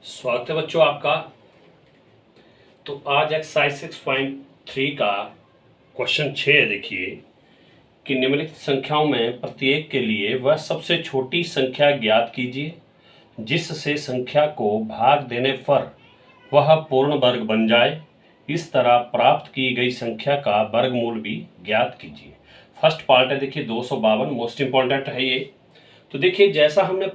स्वागत है बच्चों आपका। तो आज एक्सरसाइज 6.3 का क्वेश्चन 6 है। देखिए कि निम्नलिखित संख्याओं में प्रत्येक के लिए वह सबसे छोटी संख्या ज्ञात कीजिए जिससे संख्या को भाग देने पर वह पूर्ण वर्ग बन जाए। इस तरह प्राप्त की गई संख्या का वर्गमूल भी ज्ञात कीजिए। फर्स्ट पार्ट है, देखिए 252, मोस्ट इंपॉर्टेंट है ये। तो देखिए जैसा हमने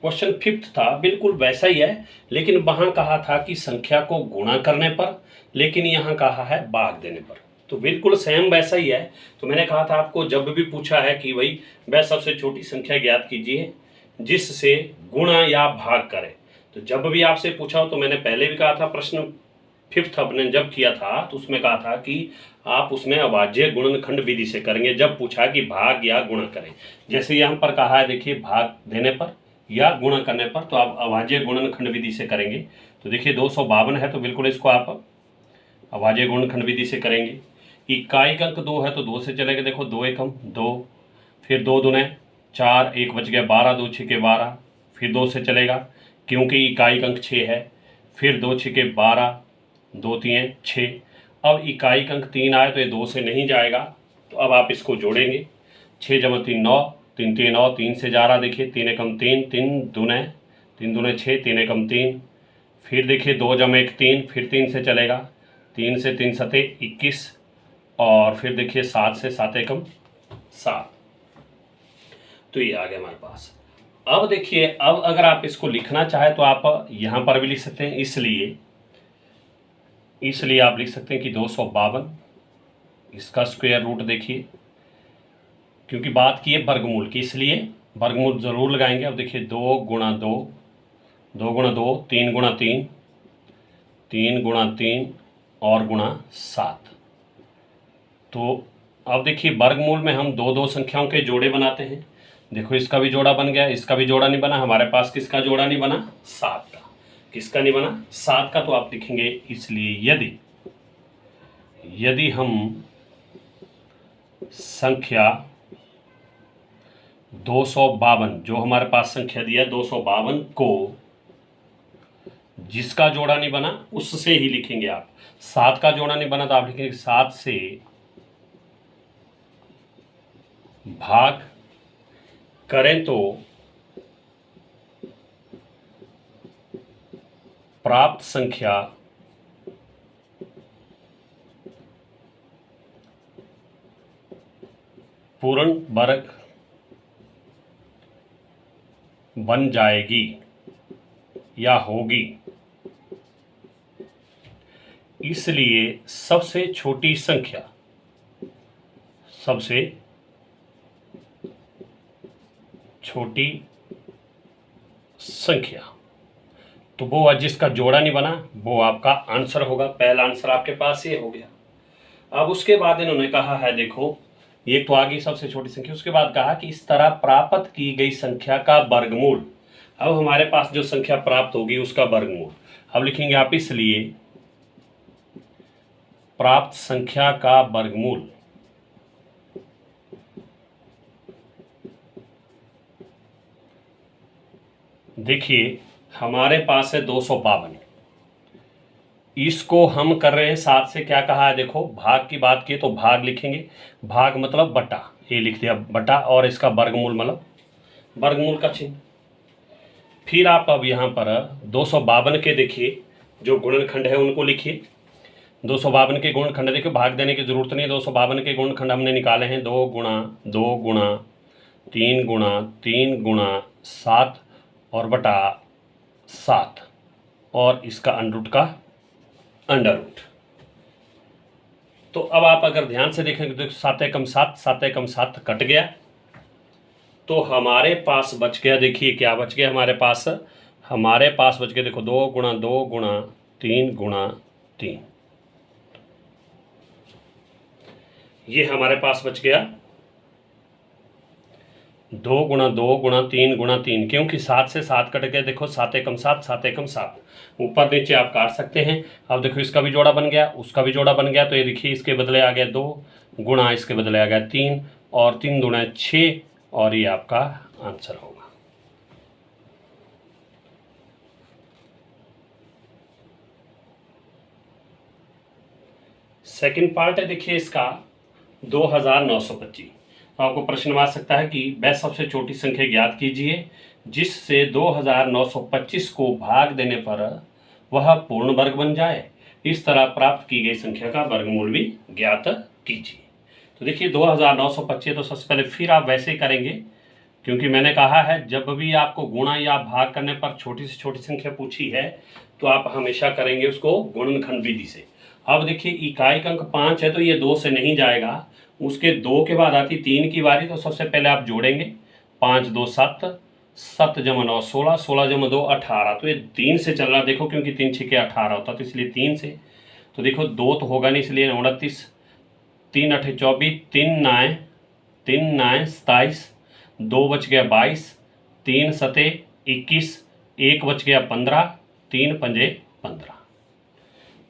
क्वेश्चन 5 था बिल्कुल वैसा ही है, लेकिन वहां कहा था कि संख्या को गुणा करने पर, लेकिन यहाँ कहा है भाग देने पर। तो बिल्कुल सेम वैसा ही है। तो मैंने कहा था आपको, जब भी पूछा है कि भाई वह सबसे छोटी संख्या ज्ञात कीजिए जिससे गुणा या भाग करें, तो जब भी आपसे पूछा हो, तो मैंने पहले भी कहा था प्रश्न 5 अपने जब किया था तो उसमें कहा था कि आप उसमें अभाज्य गुणनखंड विधि से करेंगे। जब पूछा कि भाग या गुणा करें, जैसे यहाँ पर कहा है देखिए भाग देने पर या गुणा करने पर, तो आप अभाज्य गुणनखंड विधि से करेंगे। तो देखिए 252 है तो बिल्कुल इसको आप अभाज्य गुणनखंड विधि से करेंगे। इकाई अंक 2 है तो 2 से चलेगा। देखो 2 एकम 2, फिर 2 दूने 4, 1 बच गया 12, 2 छिके 12, फिर 2 से चलेगा क्योंकि इकाई अंक 6 है। फिर 2 छिके 12, 2 तीन 6। अब इकाई अंक 3 आए तो ये 2 से नहीं जाएगा, तो अब आप इसको जोड़ेंगे। 6 जमा 3 9, 3 3 9, 3 से जा रहा, देखिए 3 एकम 3, 3 दूने 6, 3 एकम 3। फिर देखिए 2 जमा 1 3, फिर 3 से चलेगा, 3 से 3 सते 21, और फिर देखिए 7 से 7 एकम 7। तो ये आ गया हमारे पास। अब देखिए, अब अगर आप इसको लिखना चाहे तो आप यहाँ पर भी लिख सकते हैं। इसलिए आप लिख सकते हैं कि 252, इसका स्क्वायर रूट देखिए, क्योंकि बात की है वर्गमूल की, इसलिए वर्गमूल जरूर लगाएंगे। अब देखिए 2 गुणा 2, 2 गुणा 2, 3 गुणा 3, 3 गुणा 3 और गुणा 7। तो अब देखिए वर्गमूल में हम दो दो संख्याओं के जोड़े बनाते हैं। देखो इसका भी जोड़ा बन गया, इसका भी जोड़ा नहीं बना। हमारे पास किसका जोड़ा नहीं बना? 7 का। किसका नहीं बना? 7 का। तो आप लिखेंगे इसलिए यदि हम संख्या 252, जो हमारे पास संख्या दिया 252 को जिसका जोड़ा नहीं बना उससे ही लिखेंगे आप। 7 का जोड़ा नहीं बना तो आप लिखेंगे 7 से भाग करें तो प्राप्त संख्या पूर्ण वर्ग बन जाएगी या होगी। इसलिए सबसे छोटी संख्या तो वो जिसका जोड़ा नहीं बना वो आपका आंसर होगा। पहला आंसर आपके पास ये हो गया। अब उसके बाद इन्होंने कहा है, देखो ये तो आ गई सबसे छोटी संख्या। उसके बाद कहा कि इस तरह प्राप्त की गई संख्या का वर्गमूल। अब हमारे पास जो संख्या प्राप्त होगी उसका वर्गमूल अब लिखेंगे आप। इसलिए प्राप्त संख्या का वर्गमूल देखिए हमारे पास है 252। इसको हम कर रहे हैं 7 से। क्या कहा है? देखो भाग की बात की तो भाग लिखेंगे। भाग मतलब बटा, ये लिख दिया बटा, और इसका वर्गमूल मतलब वर्गमूल का चिन्ह। फिर आप अब यहाँ पर 252 के देखिए जो गुणनखंड है उनको लिखिए। 252 के गुणनखंड देखिए, भाग देने की जरूरत नहीं है। 252 के गुणनखंड हमने निकाले हैं 2 गुणा 2 गुणा 3 गुणा 3 गुणा 7 और बटा 7, और इसका अंडर रूट। तो अब आप अगर ध्यान से देखेंगे तो 7 एकम 7, 7 एकम 7 कट गया, तो हमारे पास बच गया, देखिए क्या बच गया हमारे पास बच गया। देखो 2 गुणा 2 गुणा 3 गुणा 3, ये हमारे पास बच गया 2 गुणा 2 गुणा 3 गुणा 3, क्योंकि 7 से 7 कट गया। देखो 7 एकम 7, 7 एकम 7, ऊपर नीचे आप काट सकते हैं। अब देखो इसका भी जोड़ा बन गया, उसका भी जोड़ा बन गया, तो ये देखिए इसके बदले आ गया 2 गुणा, इसके बदले आ गया 3, और 3 दूना 6, और ये आपका आंसर होगा। सेकंड पार्ट है देखिए इसका 2925। तो आपको प्रश्न आ सकता है कि वह सबसे छोटी संख्या ज्ञात कीजिए जिससे 2925 को भाग देने पर वह पूर्ण वर्ग बन जाए। इस तरह प्राप्त की गई संख्या का वर्गमूल भी ज्ञात कीजिए। तो देखिए 2925, तो सबसे पहले फिर आप वैसे ही करेंगे, क्योंकि मैंने कहा है जब भी आपको गुणा या भाग करने पर छोटी से छोटी संख्या पूछी है तो आप हमेशा करेंगे उसको गुणनखंड विधि से। अब देखिए इकाई अंक 5 है तो ये 2 से नहीं जाएगा, उसके 2 के बाद आती 3 की बारी। तो सबसे पहले आप जोड़ेंगे 5 2 7, 7 जमा 9 16, 16 जमा 2 18। तो ये 3 से चल रहा, देखो क्योंकि 3 6 18 होता, तो इसलिए 3 से। तो देखो 2 तो होगा नहीं, इसलिए 29, 3 8 24, 3 9 27, 2 बच गया 22, 3 सते 21, 1 बच गया 15, 3 पंजे 15।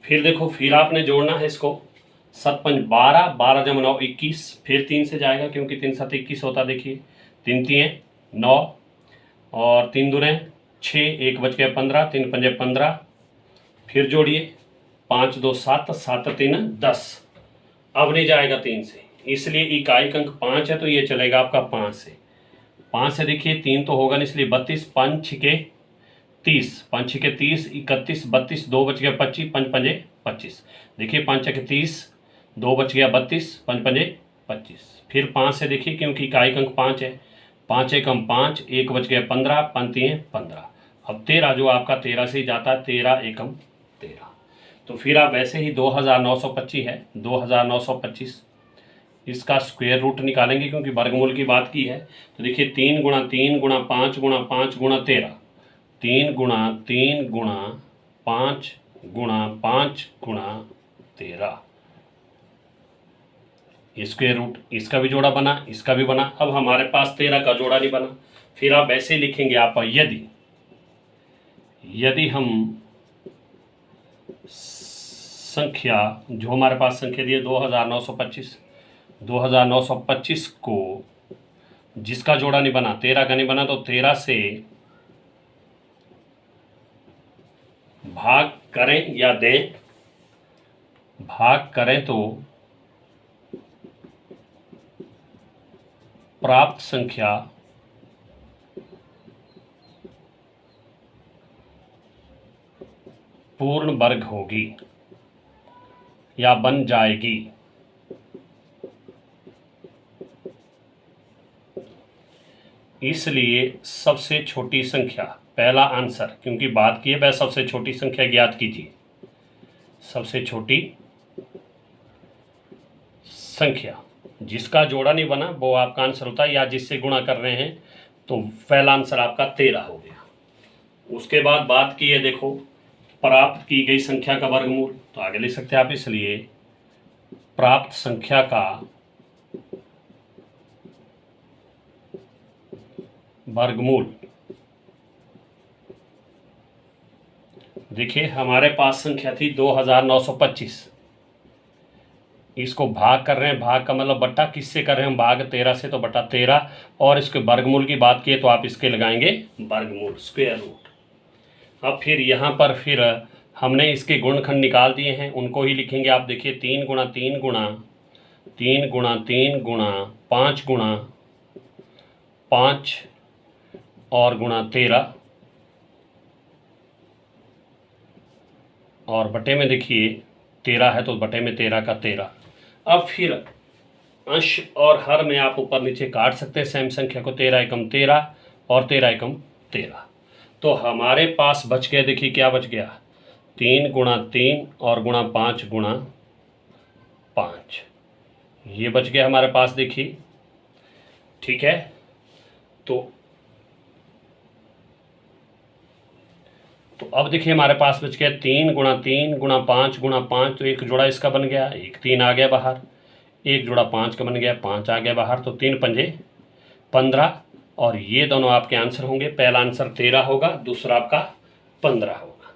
फिर देखो फिर आपने जोड़ना है इसको 7 5 12, 12 जमा 9 21, फिर 3 से जाएगा क्योंकि 3 7 21 होता। देखिए 3 3 9 और 3 दूने 6, 1 बच गया 15, 3 पंजे 15। फिर जोड़िए 5 2 7, 7 3 10। अब नहीं जाएगा 3 से, इसलिए इकाई अंक 5 है तो ये चलेगा आपका 5 से। 5 से देखिए 3 तो होगा नहीं, इसलिए 32, 5 6 30, 5 6 30, 31 32, 2 बच गया 25, 5 पंजे 25। देखिए 5 6 30, 2 बच गया 32, 5 पंजे 25। फिर 5 से देखिए क्योंकि इकाई अंक 5 है, 5 एकम 5, 1 बच गया 15, 5 3 15। अब 13 जो आपका 13 से ही जाता है, 13 एकम 13। तो फिर आप वैसे ही 2925 है, 2925 इसका स्क्वायर रूट निकालेंगे क्योंकि वर्गमूल की बात की है। तो देखिए 3 गुणा 3 गुणा 5 गुणा 5 गुणा 13, 3 गुणा 3 गुणा 5 गुणा 5 गुणा 13, स्क्वायर रूट। इसका भी जोड़ा बना, इसका भी बना। अब हमारे पास 13 का जोड़ा नहीं बना, फिर आप ऐसे लिखेंगे आप यदि हम संख्या जो हमारे पास संख्या दी है 2925 को जिसका जोड़ा नहीं बना, 13 का नहीं बना, तो 13 से भाग करें या दें। भाग करें तो प्राप्त संख्या पूर्ण वर्ग होगी या बन जाएगी। इसलिए सबसे छोटी संख्या, पहला आंसर, क्योंकि बात की है वह सबसे छोटी संख्या ज्ञात कीजिए। सबसे छोटी संख्या जिसका जोड़ा नहीं बना वो आपका आंसर होता है, या जिससे गुणा कर रहे हैं, तो पहला आंसर आपका 13 हो गया। उसके बाद बात की है देखो प्राप्त की गई संख्या का वर्गमूल, तो आगे लिख सकते हैं आप, इसलिए प्राप्त संख्या का वर्गमूल। देखिए हमारे पास संख्या थी 2925, इसको भाग कर रहे हैं, भाग का मतलब बट्टा किससे कर रहे हैं हम, भाग 13 से, तो बट्टा 13। और इसके वर्गमूल की बात की है तो आप इसके लगाएंगे वर्गमूल, स्क्वायर रूट। अब फिर यहाँ पर फिर हमने इसके गुणनखंड निकाल दिए हैं, उनको ही लिखेंगे आप। देखिए 3 गुणा 3 गुणा 3 गुणा 3 गुणा 5 गुणा 5 और गुणा 13, और बटे में देखिए 13 है तो बटे में 13 का 13। अब फिर अंश और हर में आप ऊपर नीचे काट सकते हैं सेम संख्या को, 13 एकम 13 और 13 एकम 13। तो हमारे पास बच गया, देखिए क्या बच गया, 3 गुणा 3 और गुणा 5 गुणा 5, ये बच गया हमारे पास। देखिए ठीक है, तो अब देखिए हमारे पास बच गया 3 गुणा 3 गुणा 5 गुणा 5, तो एक जोड़ा इसका बन गया, एक 3 आ गया बाहर, एक जोड़ा 5 का बन गया, 5 आ गया बाहर, तो 3 पंजे 15। और ये दोनों आपके आंसर होंगे, पहला आंसर 13 होगा, दूसरा आपका 15 होगा।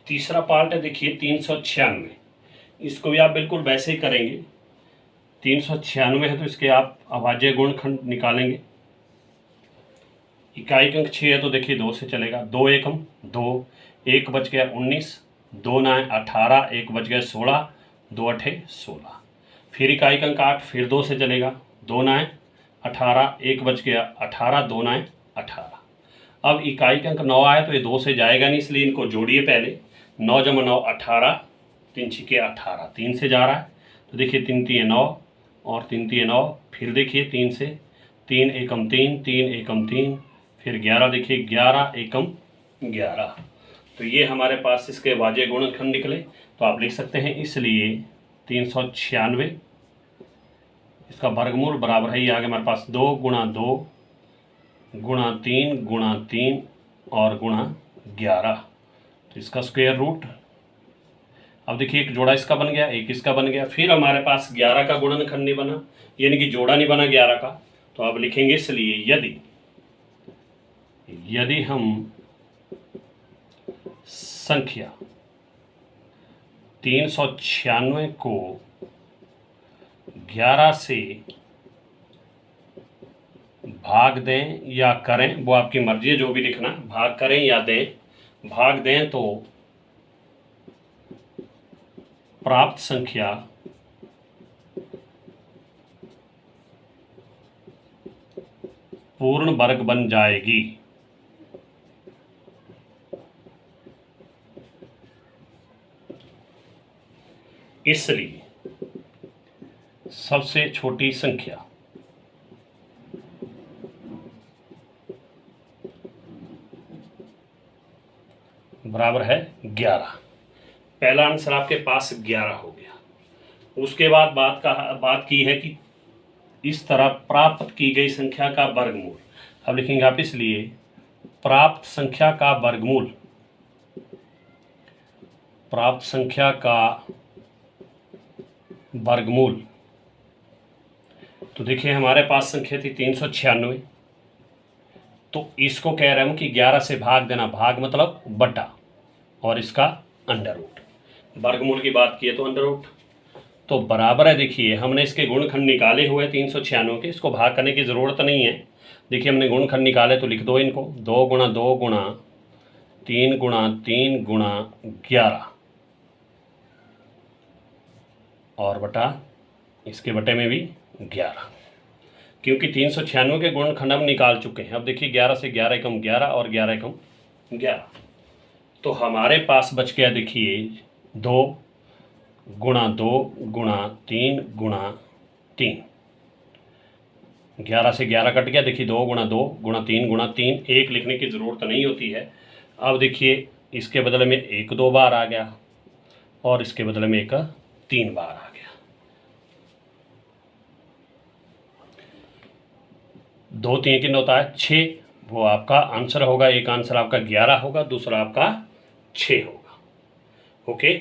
तीसरा पार्ट है देखिए 396, इसको भी आप बिल्कुल वैसे ही करेंगे। 396 है तो इसके आप अभाज्य गुणनखंड निकालेंगे। इकाई अंक 6 है तो देखिए 2 से चलेगा, 2 एकम 2, 1 बच गया 19, 2 9 18, 1 बच गए 16, 2 8 16। फिर इकाई का अंक 8, फिर 2 से चलेगा, 2 9 18, 1 बच गया 18, 2 9 18। अब इकाई का अंक 9 आया तो ये 2 से जाएगा नहीं, इसलिए इनको जोड़िए पहले। 9 जमा 9 18, 3 छिके 18, 3 से जा रहा है तो देखिए 3 3 9 और 3 3 9। फिर देखिए 3 से, 3 एकम 3, 3 एकम 3, फिर 11 देखिए 11 एकम 11। तो ये हमारे पास इसके वाजे गुणनखंड निकले। तो आप लिख सकते हैं इसलिए 396 इसका वर्गमूल बराबर है, ये आगे हमारे पास 2 गुणा 2 गुणा 3 गुणा 3 और गुणा 11, तो इसका स्क्वायर रूट। अब देखिए एक जोड़ा इसका बन गया, एक इसका बन गया। फिर हमारे पास 11 का गुणनखंड नहीं बना, यानी कि जोड़ा नहीं बना 11 का। तो अब लिखेंगे इसलिए यदि हम संख्या 396 को 11 से भाग दें या करें, वो आपकी मर्जी है, जो भी लिखना, भाग करें या दें, भाग दें तो प्राप्त संख्या पूर्ण वर्ग बन जाएगी। इसलिए सबसे छोटी संख्या बराबर है 11। पहला आंसर आपके पास 11 हो गया। उसके बाद बात की है कि इस तरह प्राप्त की गई संख्या का वर्गमूल। अब लिखेंगे आप इसलिए प्राप्त संख्या का वर्गमूल, प्राप्त संख्या का वर्गमूल। तो देखिए हमारे पास संख्या थी 396, तो इसको कह रहे हम कि 11 से भाग देना, भाग मतलब बटा, और इसका अंडर रूट। वर्गमूल की बात की है तो अंडर रूट, तो बराबर है। देखिए हमने इसके गुणनखंड निकाले हुए 396 के, इसको भाग करने की ज़रूरत नहीं है। देखिए हमने गुणनखंड निकाले तो लिख दो इनको, 2 गुणा 2 गुणा 3 गुणा 3 गुणा 11 और बटा इसके बटे में भी 11, क्योंकि 396 के गुणनखंड हम निकाल चुके हैं। अब देखिए 11 से 11 एकम 11 और 11 एकम 11, तो हमारे पास बच गया देखिए 2 गुणा 2 गुणा 3 गुणा 3। 11 से 11 कट गया, देखिए 2 गुणा 2 गुणा 3 गुणा 3, 1 लिखने की ज़रूरत नहीं होती है। अब देखिए इसके बदले में 1 2 बार आ गया और इसके बदले में 1 3 बार आ गया। 2 3 कितना होता है 6, वो आपका आंसर होगा। एक आंसर आपका 11 होगा, दूसरा आपका 6 होगा। ओके।